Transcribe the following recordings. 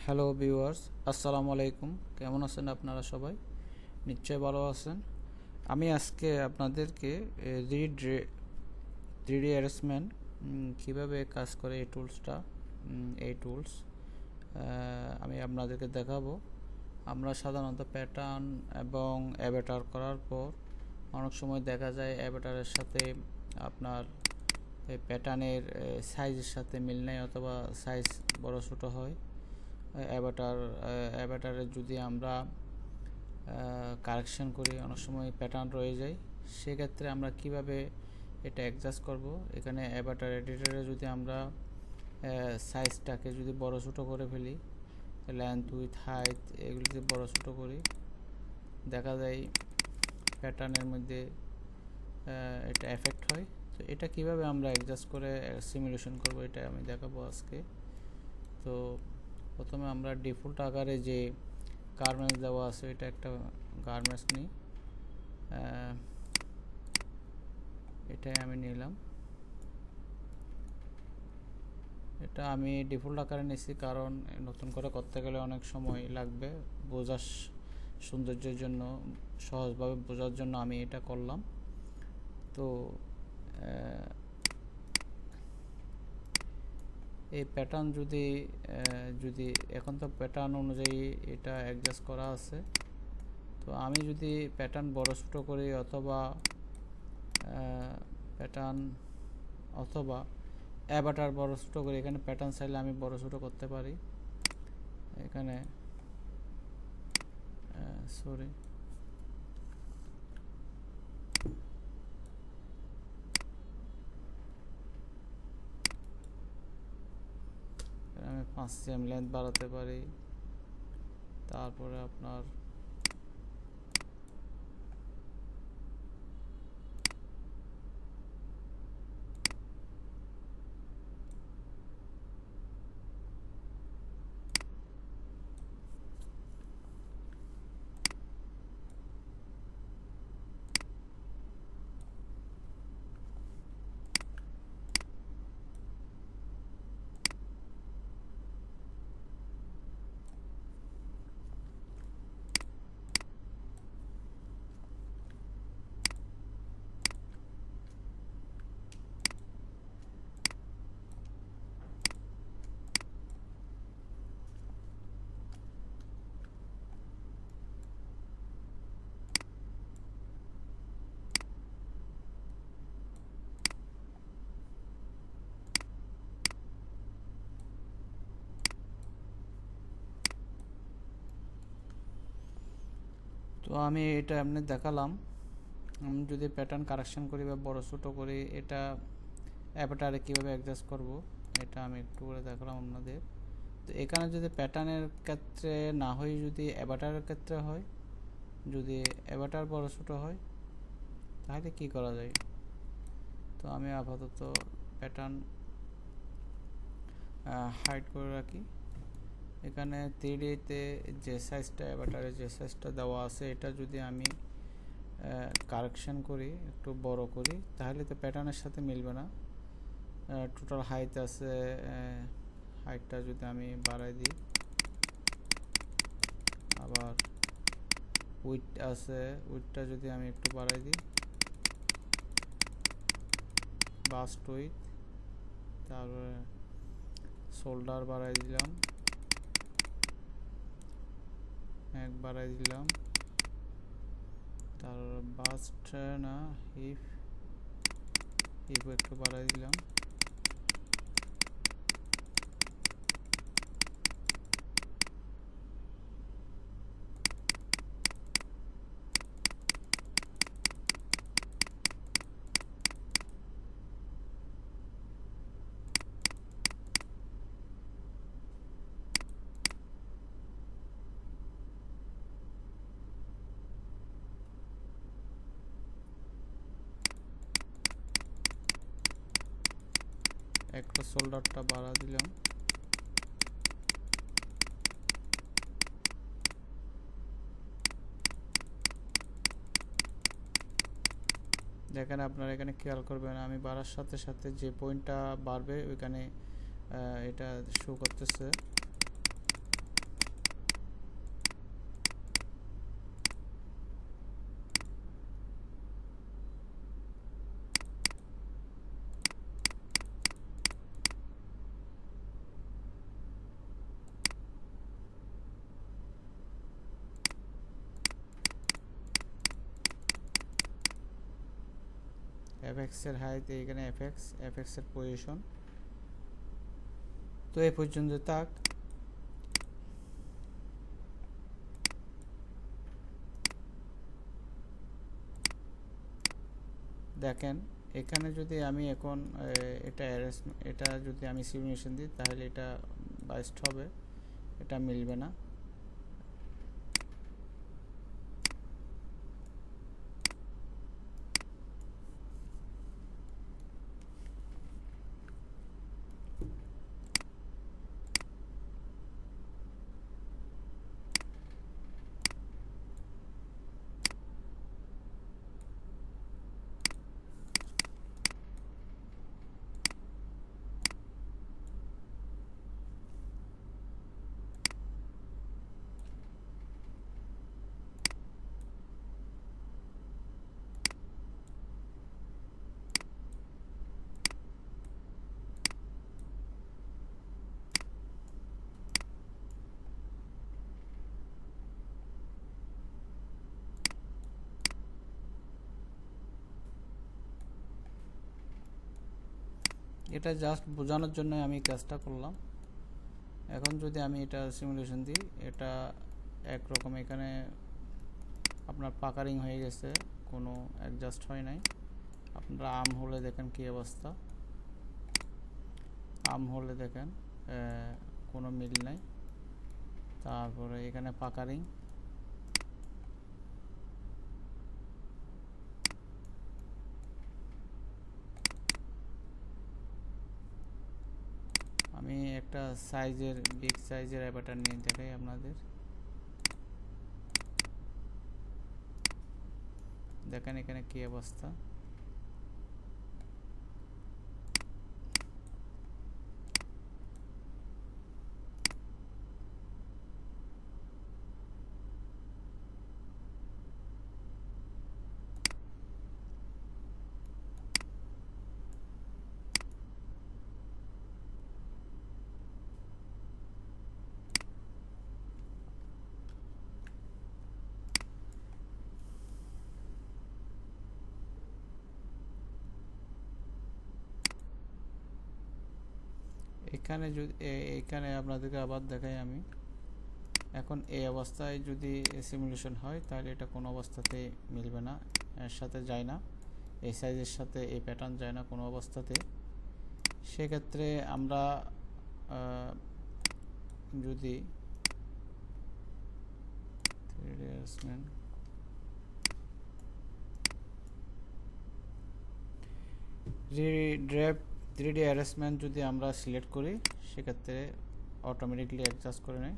Hello viewers, আসসালামু আলাইকুম। কেমন আছেন আপনারা সবাই? নিশ্চয় ভালো আছেন। আমি আজকে আপনাদেরকে থ্রিডি অ্যারেঞ্জমেন্ট কীভাবে কাজ করে এই টুলসটা, এই টুলস আমি আপনাদেরকে দেখাবো। আমরা সাধারণত প্যাটার্ন এবং অ্যাভাটার করার পর অনেক সময় দেখা যায় অ্যাভাটারের সাথে আপনার এই প্যাটার্নের সাইজের সাথে মিল নেই, অথবা সাইজ বড় ছোটো হয়। অ্যাভাটারে যদি আমরা কারেকশন করি, অনেক সময় প্যাটার্ন রয়ে যায়। সেক্ষেত্রে আমরা কিভাবে এটা অ্যাডজাস্ট করব? এখানে অ্যাভাটার এডিটরে যদি আমরা সাইজটাকে যদি বড় ছোটো করে ফেলি, লেন্থ, উইথ, হাইট এগুলো যদি বড় ছোটো করি, দেখা যায় প্যাটার্নের মধ্যে এটা এফেক্ট হয়। তো এটা কিভাবে আমরা অ্যাডজাস্ট করে সিমুলেশন করব, এটা আমি দেখাবো আজকে। তো প্রথমে আমরা ডিফল্ট আকারে যে গার্মেন্টস দেওয়া আছে, এটা একটা গার্মেন্টস নিই। এটাই আমি নিলাম। এটা আমি ডিফল্ট আকারে নিছি, কারণ নতুন করে করতে গেলে অনেক সময় লাগবে। বোঝার সৌন্দর্যের জন্য, সহজভাবে বোঝার জন্য আমি এটা করলাম। তো এই প্যাটার্ন যদি এখন তো প্যাটার্ন অনুযায়ী এটা অ্যাডজাস্ট করা আছে। তো আমি যদি প্যাটার্ন বড় ছোটো করি, অথবা অ্যাভাটার বড় ছোটো করি, এখানে প্যাটার্ন চাইলে আমি বড় ছোটো করতে পারি। এখানে আমি 5 cm লেন্থ বাড়াতে পারি। তারপরে আপনার তো আমি এটা এমনি দেখালাম। আমি যদি প্যাটার্ন কারেকশন করি বা বড় ছোটো করি, এটা অ্যাভাটারে কীভাবে অ্যাডজাস্ট করব, এটা আমি একটু করে দেখালাম আপনাদের। তো এখানে যদি প্যাটার্নের ক্ষেত্রে না হয়, যদি অ্যাভাটারের ক্ষেত্রে হয়, যদি অ্যাভাটার বড় ছোটো হয়, তাহলে কি করা যায়? তো আমি আপাতত প্যাটার্ন হাইড করে রাখি। এখানে 3D-তে যে সাইজটা, অ্যাভাটারে যে সাইজটা দেওয়া আছে, এটা যদি আমি কারেকশন করি, একটু বড় করি, তাহলে তো প্যাটার্নের সাথে মিলবে না। টোটাল হাইট আছে, হাইটটা যদি আমি বাড়াই দিই, আবার উইথ আছে, উইথটা যদি আমি একটু বাড়াই দিই, বাস্ট উইথ, তারপরে শোল্ডার বাড়াই দিলাম, নেক বাড়াই দিলাম, তারপর বাস্ট না, হিপ একটু বাড়াই দিলাম। একটা শোল্ডারটা বাড়া দিলাম। দেখেন, আপনারা এখানে খেয়াল করবেন, আমি বাড়ার সাথে সাথে যে পয়েন্টটা বাড়বে ওইখানে এটা শো করতেছে। এফএক্স এর হাইট, এইখানে এফএক্স এর পজিশন। তো এই পর্যন্ত থাক। দেখেন এখানে যদি আমি এখন এটা যদি আমি সিমুলেশন দিই তাহলে এটা বাইস্ট হবে, এটা মিলবে না। এটা জাস্ট বোঝানোর জন্য আমি কাজটা করলাম। এখন যদি আমি এটা সিমুলেশন দিই, এটা একরকম এখানে আপনার পাকারিং হয়ে গেছে, কোনো অ্যাডজাস্ট হয় নাই। আপনারা আর্ম হলে দেখেন কি অবস্থা, আর্ম হলে দেখেন কোনো মিল নাই। তারপরে এখানে পাকারিং, আমি একটা বিগ সাইজের অ্যাভাটার নিয়ে দেখাই আপনাদের। দেখেন এখানে কি অবস্থা। এখানে আপনাদেরকে আবার দেখাই আমি। এখন এই অবস্থায় যদি সিমুলেশন হয় তাহলে এটা কোনো অবস্থাতেই মিলবে না, এর সাথে যায় না, এই সাইজের সাথে এই প্যাটার্ন যায় না কোনো অবস্থাতে। সেক্ষেত্রে আমরা যদি 3D অ্যারেঞ্জমেন্ট যদি আমরা সিলেক্ট করি সেক্ষেত্রে অটোমেটিকলি অ্যাডজাস্ট করে নেয়।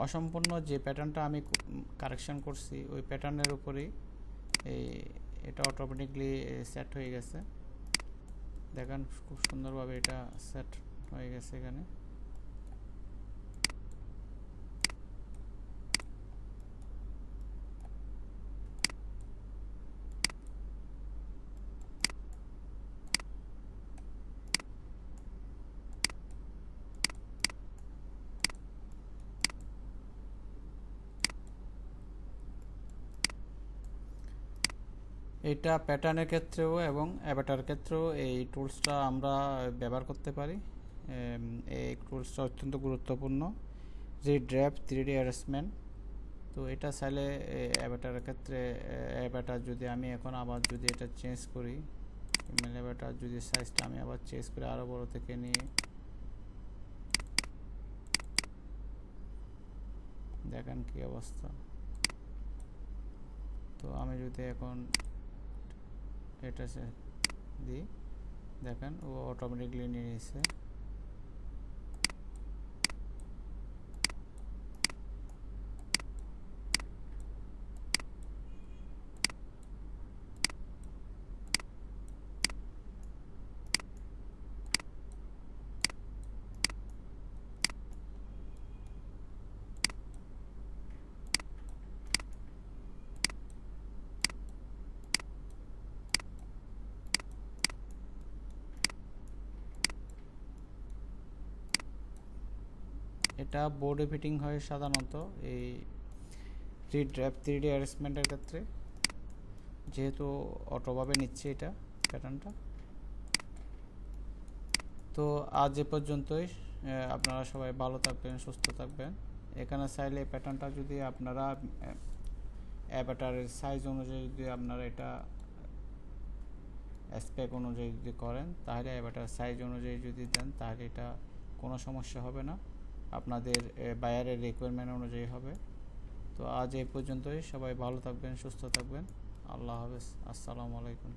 অসম্পূর্ণ যে প্যাটার্নটা আমি কারেকশন করছি ওই প্যাটার্নের উপরেই এটা অটোমেটিকলি সেট হয়ে গেছে। দেখেন খুব সুন্দরভাবে এটা সেট হয়ে গেছে এখানে। এটা প্যাটার্নের ক্ষেত্রেও এবং অ্যাভাটার ক্ষেত্রেও এই টুলসটা আমরা ব্যবহার করতে পারি। এই টুলসটা অত্যন্ত গুরুত্বপূর্ণ, যে ড্র্যাপ 3D অ্যারেঞ্জমেন্ট। তো এটা চাইলে অ্যাভাটারের ক্ষেত্রে অ্যাভাটার যদি আমি এখন আবার যদি এটা চেঞ্জ করি, ইমেল অ্যাভাটার যদি সাইজটা আমি আবার চেঞ্জ করে আরও বড় থেকে নিয়ে দেখেন কি অবস্থা। তো আমি যদি এখন এটা দিই, দেখেন ও অটোমেটিকলি নিয়ে নিচ্ছে। এটা বোর্ডে ফিটিং হয় সাধারণত এই রিড্রাইভ 3D অ্যারেঞ্জমেন্টের ক্ষেত্রে, যেহেতু অটোভাবে নিচ্ছে এটা প্যাটার্নটা। তো আজ এ পর্যন্তই। আপনারা সবাই ভালো থাকবেন, সুস্থ থাকবেন। এখানে চাইলে প্যাটার্নটা যদি আপনারা অ্যাভাটারের সাইজ অনুযায়ী যদি আপনারা এটা স্পেক অনুযায়ী যদি করেন, তাহলে অ্যাভাটার সাইজ অনুযায়ী যদি দেন, তাহলে এটা কোনো সমস্যা হবে না, আপনাদের বায়ারের রিকোয়ারমেন্ট অনুযায়ী হবে। তো আজ এই পর্যন্তই। সবাই ভালো থাকবেন, সুস্থ থাকবেন। আল্লাহ হাফেজ। আসসালামু আলাইকুম।